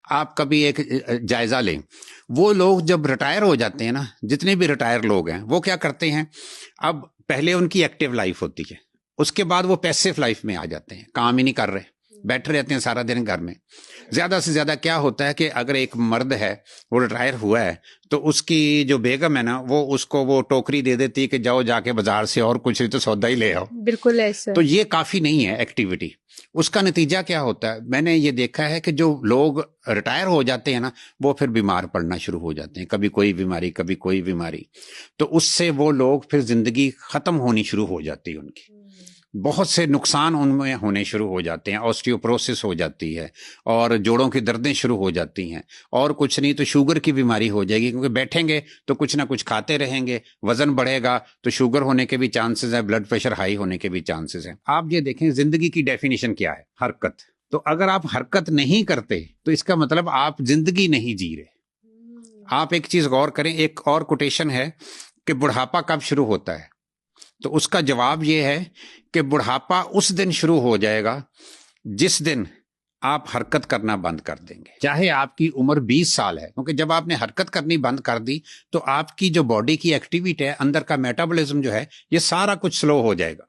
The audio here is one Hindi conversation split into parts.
आप कभी एक जायजा लें, वो लोग जब रिटायर हो जाते हैं ना, जितने भी रिटायर लोग हैं वो क्या करते हैं, अब पहले उनकी एक्टिव लाइफ होती है, उसके बाद वो पैसिव लाइफ में आ जाते हैं, काम ही नहीं कर रहे, बैठे रहते हैं सारा दिन घर में। ज्यादा से ज्यादा क्या होता है कि अगर एक मर्द है वो रिटायर हुआ है तो उसकी जो बेगम है ना, वो उसको वो टोकरी दे देती है कि जाओ जाके बाजार से और कुछ नहीं तो सौदा ही ले आओ। बिल्कुल ऐसा। तो ये काफी नहीं है एक्टिविटी। उसका नतीजा क्या होता है, मैंने ये देखा है कि जो लोग रिटायर हो जाते हैं ना, वो फिर बीमार पड़ना शुरू हो जाते हैं, कभी कोई बीमारी कभी कोई बीमारी। तो उससे वो लोग फिर जिंदगी खत्म होनी शुरू हो जाती है उनकी, बहुत से नुकसान उनमें होने शुरू हो जाते हैं, ऑस्टियोपोरोसिस हो जाती है और जोड़ों की दर्दें शुरू हो जाती हैं, और कुछ नहीं तो शुगर की बीमारी हो जाएगी, क्योंकि बैठेंगे तो कुछ ना कुछ खाते रहेंगे, वजन बढ़ेगा तो शुगर होने के भी चांसेस है, ब्लड प्रेशर हाई होने के भी चांसेस हैं। आप ये देखें, जिंदगी की डेफिनेशन क्या है, हरकत। तो अगर आप हरकत नहीं करते तो इसका मतलब आप जिंदगी नहीं जी रहे। आप एक चीज गौर करें, एक और कोटेशन है कि बुढ़ापा कब शुरू होता है, तो उसका जवाब यह है कि बुढ़ापा उस दिन शुरू हो जाएगा जिस दिन आप हरकत करना बंद कर देंगे, चाहे आपकी उम्र 20 साल है, क्योंकि जब आपने हरकत करनी बंद कर दी तो आपकी जो बॉडी की एक्टिविटी है, अंदर का मेटाबॉलिज्म जो है, ये सारा कुछ स्लो हो जाएगा,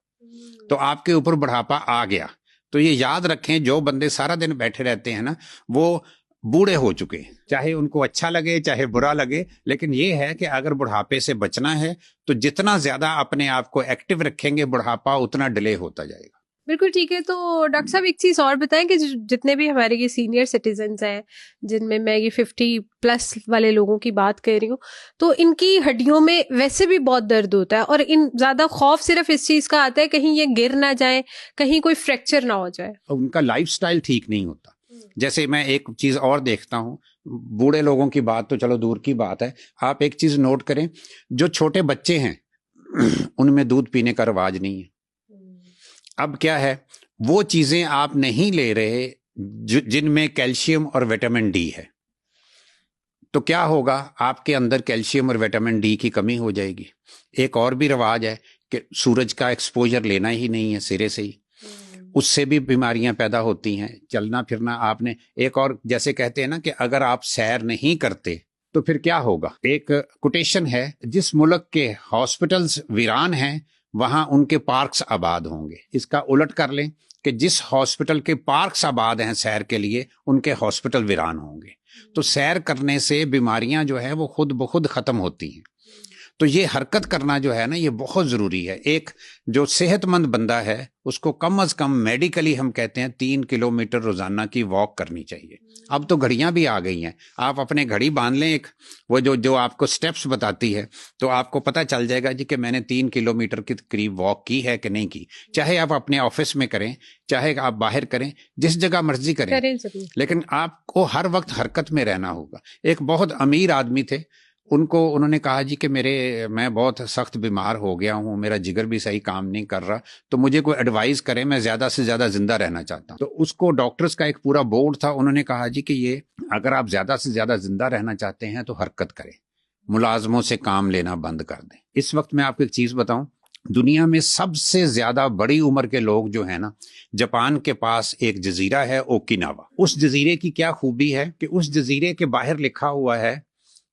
तो आपके ऊपर बुढ़ापा आ गया। तो ये याद रखें, जो बंदे सारा दिन बैठे रहते हैं ना, वो बूढ़े हो चुके, चाहे उनको अच्छा लगे चाहे बुरा लगे, लेकिन ये है कि अगर बुढ़ापे से बचना है तो जितना ज्यादा अपने आप को एक्टिव रखेंगे, बुढ़ापा उतना डिले होता जाएगा। बिल्कुल ठीक है। तो डॉक्टर साहब एक चीज और बताएं कि जितने भी हमारे ये सीनियर सिटीजन्स हैं, जिनमें मैं ये 50+ वाले लोगों की बात कर रही हूँ, तो इनकी हड्डियों में वैसे भी बहुत दर्द होता है, और इन ज्यादा खौफ सिर्फ इस चीज का आता है कहीं ये गिर ना जाए, कहीं कोई फ्रैक्चर ना हो जाए। उनका लाइफस्टाइल ठीक नहीं होता। जैसे मैं एक चीज और देखता हूँ, बूढ़े लोगों की बात तो चलो दूर की बात है, आप एक चीज नोट करें, जो छोटे बच्चे हैं उनमें दूध पीने का रिवाज नहीं है। अब क्या है, वो चीजें आप नहीं ले रहे जिनमें कैल्शियम और विटामिन डी है, तो क्या होगा, आपके अंदर कैल्शियम और विटामिन डी की कमी हो जाएगी। एक और भी रिवाज है कि सूरज का एक्सपोजर लेना ही नहीं है सिरे से ही, उससे भी बीमारियां पैदा होती हैं। चलना फिरना आपने, एक और जैसे कहते हैं ना कि अगर आप सैर नहीं करते तो फिर क्या होगा। एक कोटेशन है, जिस मुल्क के हॉस्पिटल्स वीरान हैं वहां उनके पार्क्स आबाद होंगे। इसका उलट कर लें कि जिस हॉस्पिटल के पार्क्स आबाद हैं सैर के लिए, उनके हॉस्पिटल वीरान होंगे। तो सैर करने से बीमारियां जो है वो खुद ब खुद खत्म होती हैं। तो ये हरकत करना जो है ना, ये बहुत जरूरी है। एक जो सेहतमंद बंदा है उसको कम से कम मेडिकली हम कहते हैं 3 किलोमीटर रोजाना की वॉक करनी चाहिए। अब तो घड़ियां भी आ गई हैं, आप अपने घड़ी बांध लें एक, वो जो आपको स्टेप्स बताती है, तो आपको पता चल जाएगा जी कि मैंने 3 किलोमीटर के करीब वॉक की है कि नहीं की। चाहे आप अपने ऑफिस में करें, चाहे आप बाहर करें, जिस जगह मर्जी करें, लेकिन आपको हर वक्त हरकत में रहना होगा। एक बहुत अमीर आदमी थे, उन्होंने कहा जी कि मैं बहुत सख्त बीमार हो गया हूँ, मेरा जिगर भी सही काम नहीं कर रहा, तो मुझे कोई एडवाइस करें, मैं ज्यादा से ज्यादा जिंदा रहना चाहता हूँ। तो उसको डॉक्टर्स का एक पूरा बोर्ड था, उन्होंने कहा जी कि ये अगर आप ज्यादा से ज्यादा जिंदा रहना चाहते हैं तो हरकत करें, मुलाजमों से काम लेना बंद कर दें। इस वक्त मैं आपको एक चीज बताऊं, दुनिया में सबसे ज्यादा बड़ी उम्र के लोग जो है ना, जापान के पास एक जजीरा है ओकिनावा। उस जजीरे की क्या खूबी है कि उस जजीरे के बाहर लिखा हुआ है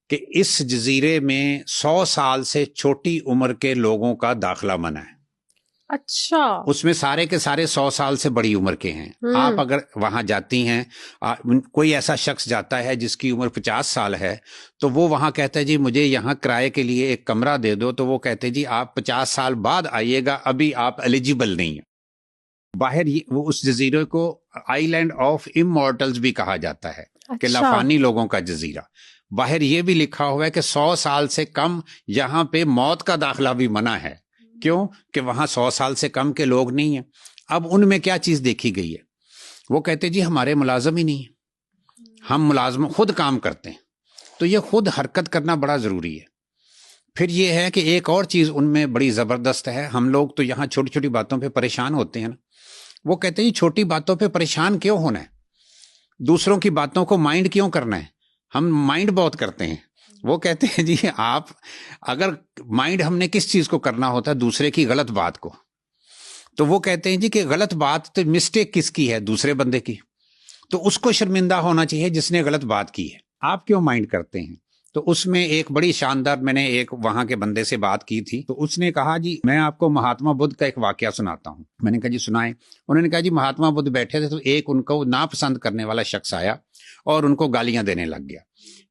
कि इस जजीरे में 100 साल से छोटी उम्र के लोगों का दाखिला मना है। अच्छा। उसमें सारे के सारे 100 साल से बड़ी उम्र के हैं। आप अगर वहां जाती हैं, कोई ऐसा शख्स जाता है जिसकी उम्र 50 साल है, तो वो वहां कहता है जी मुझे यहाँ किराए के लिए एक कमरा दे दो, तो वो कहते हैं जी आप 50 साल बाद आइएगा, अभी आप एलिजिबल नहीं है। बाहर वो उस जजीरे को आइलैंड ऑफ इमॉर्टल्स भी कहा जाता है। अच्छा। कि लाफानी लोगों का जजीरा। बाहर ये भी लिखा हुआ है कि 100 साल से कम यहाँ पे मौत का दाखिला भी मना है। क्यों? कि वहां 100 साल से कम के लोग नहीं है। अब उनमें क्या चीज देखी गई है, वो कहते जी हमारे मुलाजम ही नहीं है, हम मुलाजम खुद काम करते हैं। तो ये खुद हरकत करना बड़ा जरूरी है। फिर ये है कि एक और चीज उनमें बड़ी जबरदस्त है, हम लोग तो यहाँ छोटी छोटी बातों पे परेशान होते हैं ना, वो कहते हैं छोटी बातों पे परेशान क्यों होना है, दूसरों की बातों को माइंड क्यों करना है, हम माइंड बहुत करते हैं। वो कहते हैं जी आप अगर माइंड हमने किस चीज को करना होता है, दूसरे की गलत बात को, तो वो कहते हैं जी कि गलत बात तो मिस्टेक किसकी है, दूसरे बंदे की। तो उसको शर्मिंदा होना चाहिए जिसने गलत बात की है। आप क्यों माइंड करते हैं? तो उसमें एक बड़ी शानदार, मैंने एक वहां के बंदे से बात की थी, तो उसने कहा जी मैं आपको महात्मा बुद्ध का एक वाकया सुनाता हूँ। मैंने कहा जी सुनाए। उन्होंने कहा जी महात्मा बुद्ध बैठे थे तो एक उनको नापसंद करने वाला शख्स आया और उनको गालियां देने लग गया।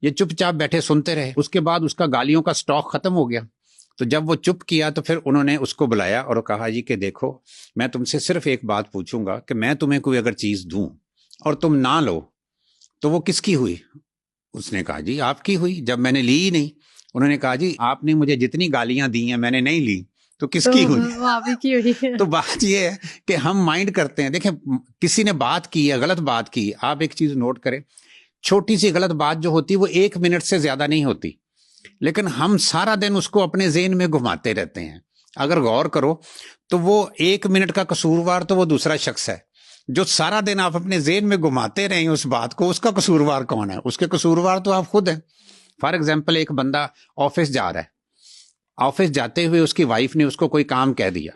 ये चुपचाप बैठे सुनते रहे। उसके बाद उसका गालियों का स्टॉक खत्म हो गया। तो जब वो चुप किया तो फिर उन्होंने उसको बुलाया और कहा जी कि देखो मैं तुमसे सिर्फ एक बात पूछूंगा कि मैं तुम्हें कोई अगर चीज दूं और तुम ना लो तो वो किसकी हुई? उसने कहा जी आपकी हुई, जब मैंने ली ही नहीं। उन्होंने कहा जी आपने मुझे जितनी गालियां दी हैं मैंने नहीं ली, तो किसकी हुई? वो आप की हुई है। तो बात ये है कि हम माइंड करते हैं। देखें किसी ने बात की है, गलत बात की, आप एक चीज नोट करें, छोटी सी गलत बात जो होती है वो 1 मिनट से ज्यादा नहीं होती, लेकिन हम सारा दिन उसको अपने ज़हन में घुमाते रहते हैं। अगर गौर करो तो वो 1 मिनट का कसूरवार तो वो दूसरा शख्स है। जो सारा दिन आप अपने ज़हन में घुमाते रहे उस बात को, उसका कसूरवार कौन है? उसके कसूरवार तो आप खुद हैं। फॉर एग्जाम्पल एक बंदा ऑफिस जा रहा है, ऑफिस जाते हुए उसकी वाइफ ने उसको कोई काम कह दिया,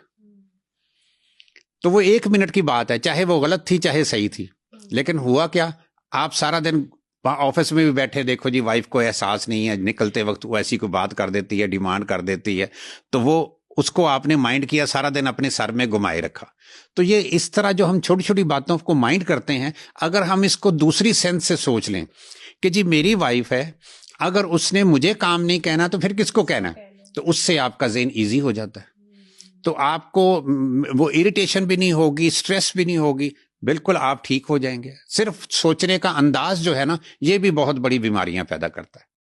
तो वो 1 मिनट की बात है, चाहे वो गलत थी चाहे सही थी, लेकिन हुआ क्या, आप सारा दिन ऑफिस में भी बैठे देखो जी वाइफ को एहसास नहीं है, निकलते वक्त वो ऐसी कोई बात कर देती है, डिमांड कर देती है, तो वो उसको आपने माइंड किया, सारा दिन अपने सर में घुमाए रखा। तो ये इस तरह जो हम छोटी छोटी बातों को माइंड करते हैं, अगर हम इसको दूसरी सेंस से सोच लें कि जी मेरी वाइफ है, अगर उसने मुझे काम नहीं कहना तो फिर किसको कहना है, तो उससे आपका ज़हन ईजी हो जाता है। तो आपको वो इरिटेशन भी नहीं होगी, स्ट्रेस भी नहीं होगी, बिल्कुल आप ठीक हो जाएंगे। सिर्फ सोचने का अंदाज जो है ना, ये भी बहुत बड़ी बीमारियां पैदा करता है।